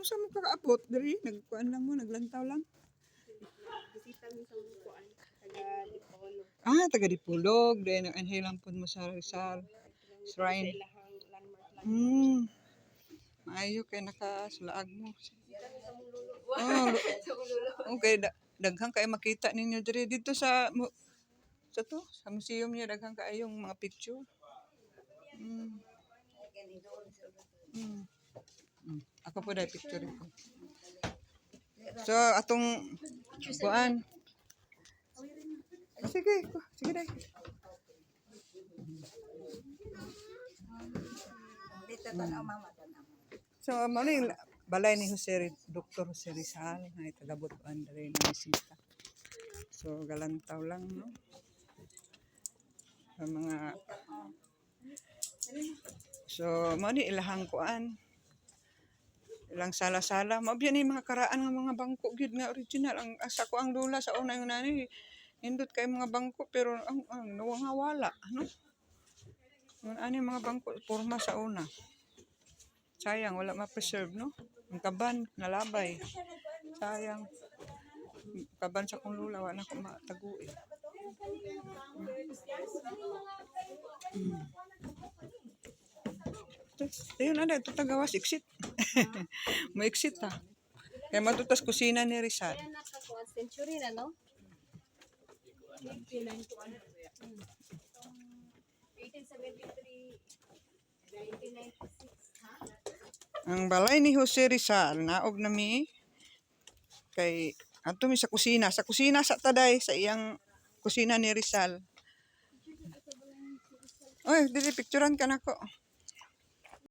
sa mo kakaabot diri nagkuan lang mo naglantaw lang. Bisita mi sa kuan taga Dipolog. Taga Dipolog then anhilang pud mo sa Rizal Shrine. Ilahang landmark. Maayo kay nakasulaag mo. Bisita mi sa mong lulo. Okay, daghang kay makita ninyo diri dito sa sa museum niya daghang kaayong mga picture. Ako po dai picture ko. So atong kuan. Sige dai. Dito tanaw mama tanaw. So mali balay ni Dr. Jose Rizal na taga-Butuan diri na bisita. So galantaw lang no. Sa mga So mali ilahang kuan. Ilang sala-sala, mabyan ni mga karaan nga mga bangko gid nga original ang asa ko ang dula sa una yung nani indot kay mga bangko pero ang nawala no. Ani mga bangko porma sa una. Sayang wala ma-preserve no. Ang kaban nalabay. Sayang. Kaban sa kong lula wala ko matagui. Ayun na ito tagawas exit. Ma-exit ha. Kaya matutas kusina ni Rizal. Kaya nakakuan century na no? 1873, 1996 ha? Ang balay ni Jose Rizal naog nami kay ato mi sa kusina sa taday sa iyang kusina ni Rizal. Oy, dili picturean ka nako.